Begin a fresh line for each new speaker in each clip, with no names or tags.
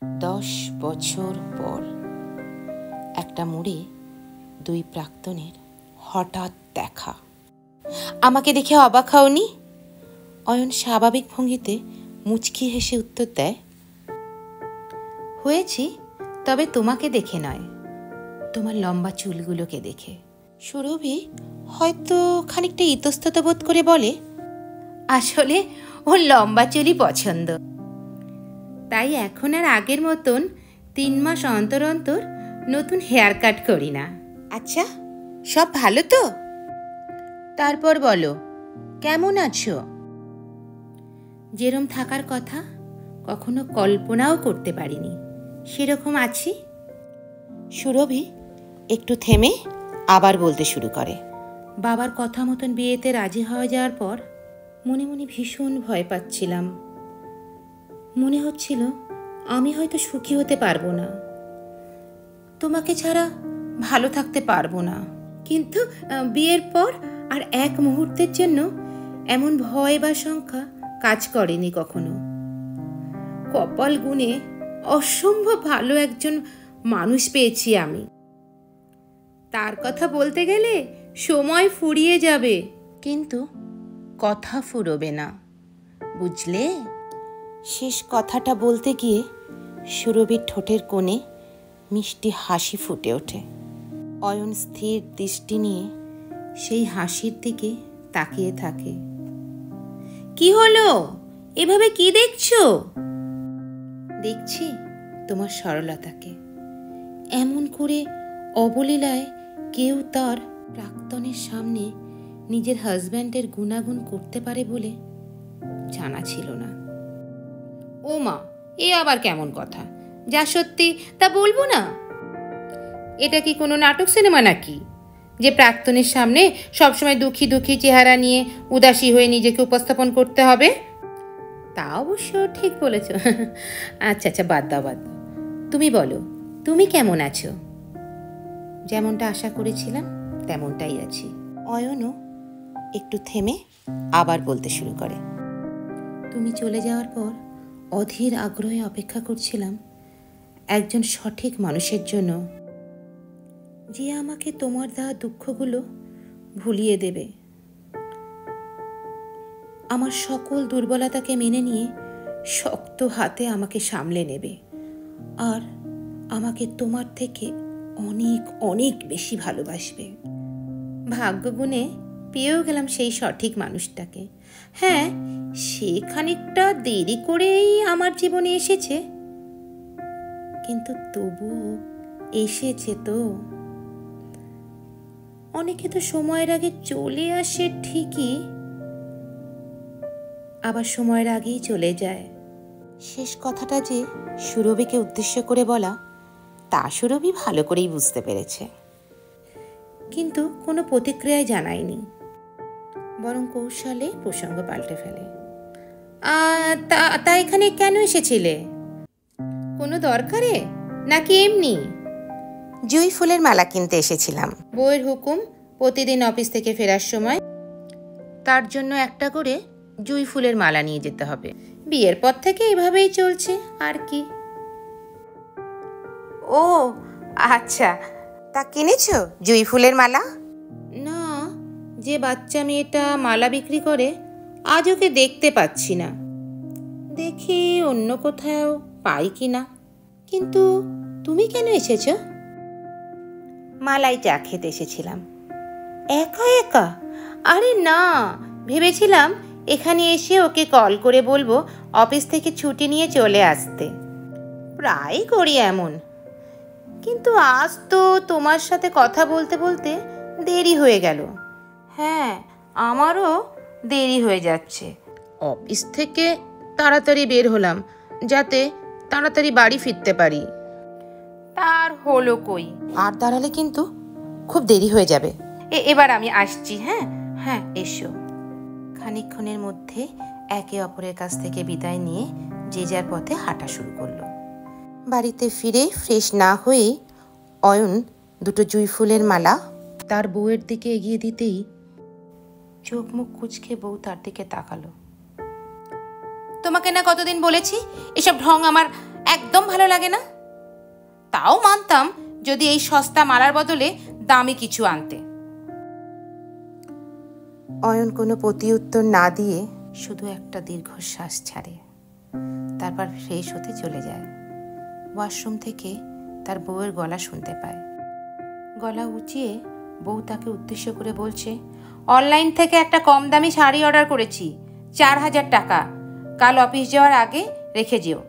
10 বছর পর একটা মোড়ে দুই প্রাক্তনের হঠাৎ দেখা। আমাকে দেখে অবাক হওনি? অয়ন স্বাভাবিক ভঙ্গিতে মুচকি হেসে উত্তর দেয়, হয়েছি, তবে তোমাকে দেখে নয়, তোমার লম্বা চুলগুলোকে দেখে। সুরভি হয়তো খানিকটা ইতস্তত বোধ করে বলে, আসলে ওর লম্বা চুলই পছন্দ, তাই এখন আর আগের মতন 3 মাস অন্তর অন্তর নতুন হেয়ার কাট করি না। আচ্ছা, সব ভালো তো? তারপর বলো, কেমন আছো? যেরম থাকার কথা কখনো কল্পনাও করতে পারিনি সেরকম আছি। সুরভি একটু থেমে আবার বলতে শুরু করে, বাবার কথা মতন বিয়েতে রাজি হয়ে যাওয়ার পর মনে মনে ভীষণ ভয় পাচ্ছিলাম। মনে হচ্ছিল আমি হয়তো সুখী হতে পারবো না, তোমাকে ছাড়া ভালো থাকতে পারবো না। কিন্তু বিয়ের পর আর এক মুহূর্তের জন্য এমন ভয় বা শঙ্কা কাজ করেনি কখনো। কপাল গুণে অসম্ভব ভালো একজন মানুষ পেয়েছি আমি। তার কথা বলতে গেলে সময় ফুরিয়ে যাবে, কিন্তু কথা ফুরোবে না, বুঝলে? শেষ কথাটা বলতে গিয়ে সুরভির ঠোঁটের কোণে মিষ্টি হাসি ফুটে ওঠে। অয়ন স্থির দৃষ্টি নিয়ে সেই হাসির দিকে তাকিয়ে থাকে। কি হলো, এভাবে কি দেখছো? দেখছি তোমার সরলতাকে। এমন করে অবলীলায় কেউ তার প্রাক্তনের সামনে নিজের হাজব্যান্ডের গুণাগুণ করতে পারে বলে জানা ছিল না। ও মা, এ আবার কেমন কথা? যা সত্যি তা বলবো না? এটা কি কোনো নাটক সিনেমা নাকি, যে প্রাক্তনের সামনে সবসময় দুঃখী দুঃখী চেহারা নিয়ে উদাসী হয়ে নিজেকে উপস্থাপন করতে হবে? তা অবশ্য ঠিক বলেছ। আচ্ছা আচ্ছা, বাদ দাও বাদ দাও। তুমি বলো, তুমি কেমন আছো? যেমনটা আশা করেছিলাম তেমনটাই আছি। অয়নও একটু থেমে আবার বলতে শুরু করে, তুমি চলে যাওয়ার পর অধীর আগ্রহে অপেক্ষা করছিলাম একজন সঠিক মানুষের জন্য, যে আমাকে তোমার দেওয়া দুঃখগুলো ভুলিয়ে দেবে, আমার সকল দুর্বলতাকে মেনে নিয়ে শক্ত হাতে আমাকে সামলে নেবে, আর আমাকে তোমার থেকে অনেক অনেক বেশি ভালোবাসবে। ভাগ্যগুণে পেয়েও গেলাম সেই সঠিক মানুষটাকে। হ্যাঁ, সে খানিকটা দেরি করেই আমার জীবনে এসেছে, কিন্তু তবুও এসেছে তো। অনেকে তো সময়ের আগে চলে আসে ঠিকই, আবার সময়ের আগেই চলে যায়। শেষ কথাটা যে সুরভিকে উদ্দেশ্য করে বলা, তা সুরভি ভালো করেই বুঝতে পেরেছে, কিন্তু কোনো প্রতিক্রিয়ায় জানায়নি, বরং কৌশলে প্রসঙ্গ পাল্টে ফেলে। তা এখানে কেন এসেছিলে? কোনো দরকারে নাকি এমনি? জুঁই ফুলের মালা কিনতে এসেছিলাম। বউয়ের হুকুম, প্রতিদিন অফিস থেকে ফেরার সময় তার জন্য একটা করে জুঁই ফুলের মালা নিয়ে যেতে হবে। বিয়ের পর থেকে এভাবেই চলছে আর কি। ও আচ্ছা, তা কিনেছো জুঁই ফুলের মালা? না, যে বাচ্চা মেয়েটা মালা বিক্রি করে আজ ওকে দেখতে পাচ্ছি না, দেখি অন্য কোথাও পাই কিনা। কিন্তু তুমি কেন এসেছো? মালাই চা খেতে এসেছিলাম। একা একা? আরে না, ভেবেছিলাম এখানে এসে ওকে কল করে বলবো অফিস থেকে ছুটি নিয়ে চলে আসতে। প্রায় করি এমন, কিন্তু আজ তো তোমার সাথে কথা বলতে বলতে দেরি হয়ে গেল। হ্যাঁ, আমারও দেরি হয়ে যাচ্ছে। অফিস থেকে তাড়াতাড়ি বের হলাম যাতে তাড়াতাড়ি বাড়ি ফিরতে পারি। তার হলো কই, আর দাঁড়ালে কিন্তু খুব দেরি হয়ে যাবে। এবার আমি আসছি। হ্যাঁ হ্যাঁ, এসো। খানিকক্ষণের মধ্যে একে অপরের কাছ থেকে বিদায় নিয়ে যে যার পথে হাঁটা শুরু করলো। বাড়িতে ফিরে ফ্রেশ না হয়ে অয়ন দুটো জুঁই ফুলের মালা তার বউয়ের দিকে এগিয়ে দিতেই চোখ মুখ কুঁচকে বউ তার দিকে তাকালো। তোমাকে না কতদিন বলেছি এসব ঢং আমার একদম ভালো লাগে না। তাও মানতাম যদি এই সস্তা মালার বদলে দামি কিছু আনতে। অয়ন কোনো প্রতিউত্তর না দিয়ে শুধু একটা দীর্ঘশ্বাস ছাড়ে, তারপর ফ্রেশ হতে চলে যায়। ওয়াশরুম থেকে তার বউয়ের গলা শুনতে পায়। গলা উঁচিয়ে বউ তাকে উদ্দেশ্য করে বলছে, অনলাইন থেকে একটা কম দামি শাড়ি অর্ডার করেছি, 4000 টাকা, কাল অফিস যাওয়ার আগে রেখে যেও।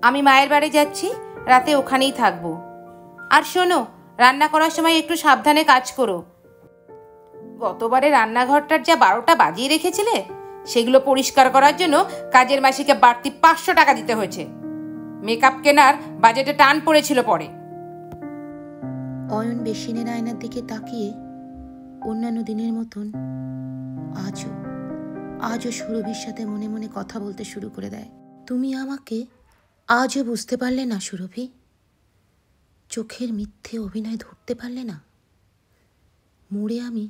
আমি মায়ের বাড়ি যাচ্ছি, রাতে ওখানেই থাকবো। আর শোনো, রান্না করার সময় একটু সাবধানে কাজ করো। গতবারে রান্নাঘরটার যা 12টা বাজিয়ে রেখেছিলে, সেগুলো পরিষ্কার করার জন্য কাজের মাসিকে বাড়তি 500 টাকা দিতে হয়েছে। মেকআপ কেনার বাজেটে টান পড়েছিল পরে। অয়ন বেসিনের আয়নার দিকে তাকিয়ে অন্যান্য দিনের মতন আজও সুরভির সাথে মনে মনে কথা বলতে শুরু করে দেয়। তুমি আমাকে আজও বুঝতে পারলে না সুরভি? চোখের মিথ্যে অভিনয় ধরতে পারলে না? মোড়ে আমি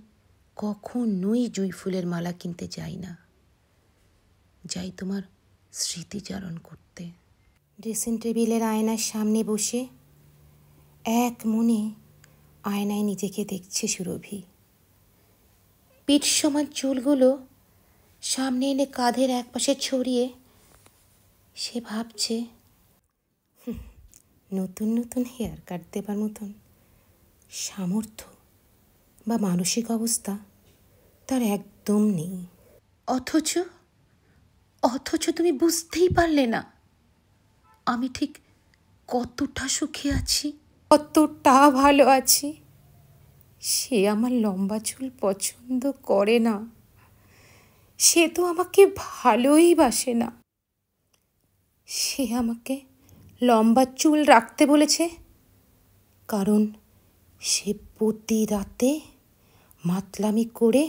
কখনোই জুঁই ফুলের মালা কিনতে যাই না, যাই তোমার স্মৃতিচারণ করতে। ড্রেসিং টেবিলের আয়নার সামনে বসে এক মনে আয়নায় নিজেকে দেখছে সুরভি। পিঠ সমান চুলগুলো সামনে এনে কাঁধের একপাশে ছড়িয়ে সে ভাবছে, নতুন নতুন হেয়ার কাট দেবার মতন সামর্থ্য বা মানসিক অবস্থা তার একদম নেই। অথচ তুমি বুঝতেই পারলে না আমি ঠিক কতটা সুখে আছি, কতটা ভালো আছি। সে আমার লম্বা চুল পছন্দ করে না, সে তো আমাকে ভালোই বাসে না। সে আমাকে লম্বা চুল রাখতে বলেছে কারণ সে প্রতি রাতে মাতলামি করে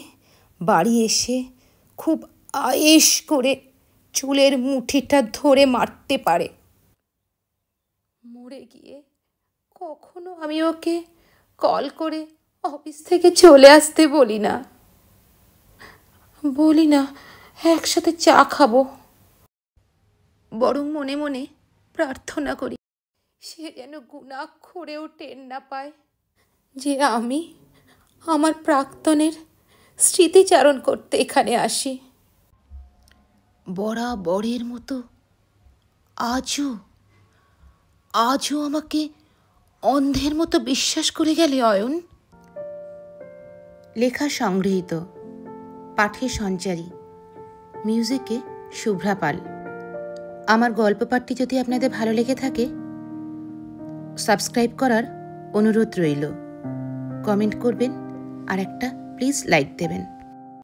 বাড়ি এসে খুব আয়েশ করে চুলের মুঠিটা ধরে মারতে পারে। মরে গিয়ে কখনো আমি ওকে কল করে অফিস থেকে চলে আসতে বলি না একসাথে চা খাবো, বরং মনে মনে প্রার্থনা করি সে যেন গুণাক্ষরেও টের না পায় যে আমি আমার প্রাক্তনের স্মৃতিচারণ করতে এখানে আসি। বরাবরের মতো আজও আমাকে অন্ধের মতো বিশ্বাস করে গেলে অয়ন। লেখা সংগৃহীত, পাঠে সঞ্চারী, মিউজিকে শুভ্রা পাল। আমার গল্প পাঠটি যদি আপনাদের ভালো লেগে থাকে সাবস্ক্রাইব করার অনুরোধ রইল। কমেন্ট করবেন আর একটা প্লিজ লাইক দেবেন।